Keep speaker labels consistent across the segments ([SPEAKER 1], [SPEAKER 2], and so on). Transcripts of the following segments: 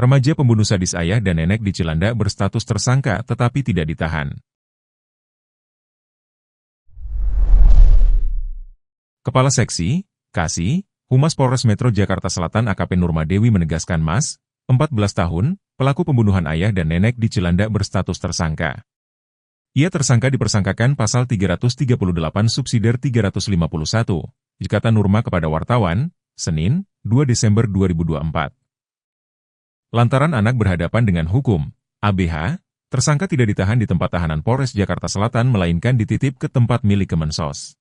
[SPEAKER 1] Remaja pembunuh sadis ayah dan nenek di Cilandak berstatus tersangka tetapi tidak ditahan. Kepala Seksi, Kasih, Humas Polres Metro Jakarta Selatan AKP Nurmadewi menegaskan 14 tahun, pelaku pembunuhan ayah dan nenek di Cilandak berstatus tersangka. Ia tersangka dipersangkakan pasal 338 subsidiar 351, Kata Nurma kepada wartawan, Senin, 2 Desember 2024. Lantaran anak berhadapan dengan hukum, ABH, tersangka tidak ditahan di tempat tahanan Polres Jakarta Selatan melainkan dititip ke tempat milik Kemensos.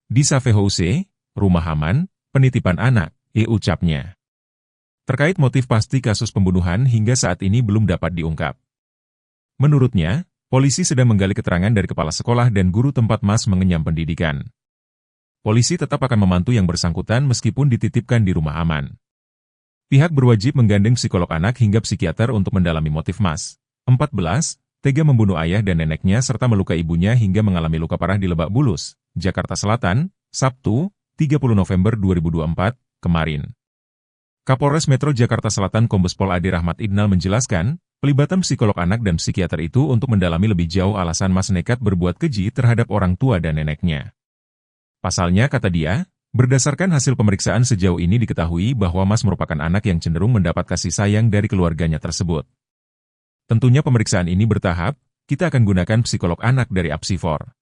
[SPEAKER 1] Di Safe House, rumah aman, penitipan anak, ucapnya. Terkait motif pasti kasus pembunuhan hingga saat ini belum dapat diungkap. Menurutnya, polisi sedang menggali keterangan dari kepala sekolah dan guru tempat Mas mengenyam pendidikan. Polisi tetap akan memantau yang bersangkutan meskipun dititipkan di rumah aman. Pihak berwajib menggandeng psikolog anak hingga psikiater untuk mendalami motif Mas. 14, tega membunuh ayah dan neneknya serta melukai ibunya hingga mengalami luka parah di Lebak Bulus, Jakarta Selatan, Sabtu, 30 November 2024, kemarin. Kapolres Metro Jakarta Selatan Kombes Pol Ade Rahmat Idnal menjelaskan, pelibatan psikolog anak dan psikiater itu untuk mendalami lebih jauh alasan Mas nekat berbuat keji terhadap orang tua dan neneknya. Pasalnya, kata dia, berdasarkan hasil pemeriksaan sejauh ini diketahui bahwa Mas merupakan anak yang cenderung mendapat kasih sayang dari keluarganya tersebut. Tentunya pemeriksaan ini bertahap, kita akan gunakan psikolog anak dari Apsifor.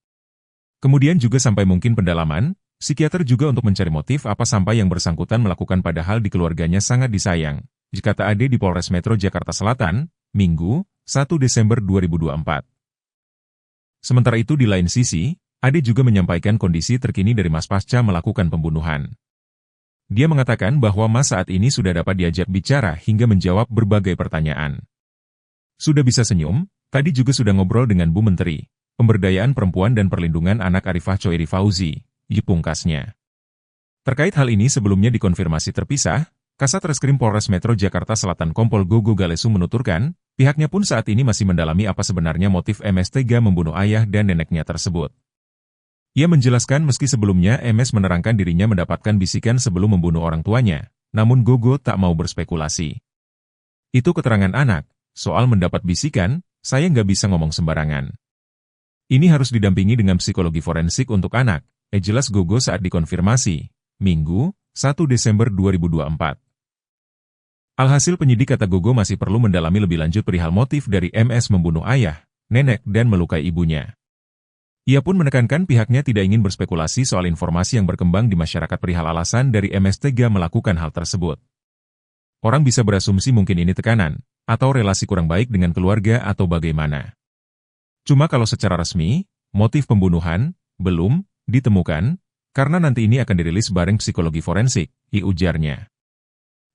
[SPEAKER 1] Kemudian juga sampai mungkin pendalaman, psikiater juga untuk mencari motif apa sampai yang bersangkutan melakukan padahal di keluarganya sangat disayang, kata Ade di Polres Metro Jakarta Selatan, Minggu, 1 Desember 2024. Sementara itu di lain sisi, Ade juga menyampaikan kondisi terkini dari Mas pasca melakukan pembunuhan. Dia mengatakan bahwa Mas saat ini sudah dapat diajak bicara hingga menjawab berbagai pertanyaan. Sudah bisa senyum, tadi juga sudah ngobrol dengan Bu Menteri Pemberdayaan Perempuan dan Perlindungan Anak Arifah Choiri Fauzi, pungkasnya. Terkait hal ini sebelumnya dikonfirmasi terpisah, Kasat Reskrim Polres Metro Jakarta Selatan Kompol Gogo Galesu menuturkan, pihaknya pun saat ini masih mendalami apa sebenarnya motif MS tega membunuh ayah dan neneknya tersebut. Ia menjelaskan meski sebelumnya MS menerangkan dirinya mendapatkan bisikan sebelum membunuh orang tuanya, namun Gogo tak mau berspekulasi. Itu keterangan anak, soal mendapat bisikan, saya nggak bisa ngomong sembarangan. Ini harus didampingi dengan psikologi forensik untuk anak, jelas Gogo saat dikonfirmasi, Minggu, 1 Desember 2024. Alhasil penyidik kata Gogo masih perlu mendalami lebih lanjut perihal motif dari MS membunuh ayah, nenek dan melukai ibunya. Ia pun menekankan pihaknya tidak ingin berspekulasi soal informasi yang berkembang di masyarakat perihal alasan dari MS tega melakukan hal tersebut. Orang bisa berasumsi mungkin ini tekanan, atau relasi kurang baik dengan keluarga atau bagaimana. Cuma kalau secara resmi, motif pembunuhan belum ditemukan, karena nanti ini akan dirilis bareng psikologi forensik, ujarnya.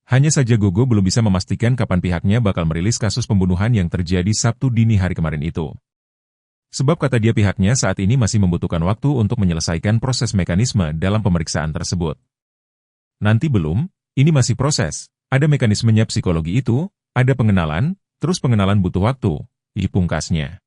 [SPEAKER 1] Hanya saja Gogo belum bisa memastikan kapan pihaknya bakal merilis kasus pembunuhan yang terjadi Sabtu dini hari kemarin itu. Sebab kata dia pihaknya saat ini masih membutuhkan waktu untuk menyelesaikan proses mekanisme dalam pemeriksaan tersebut. Nanti belum, ini masih proses, ada mekanismenya psikologi itu, ada pengenalan, terus pengenalan butuh waktu, pungkasnya.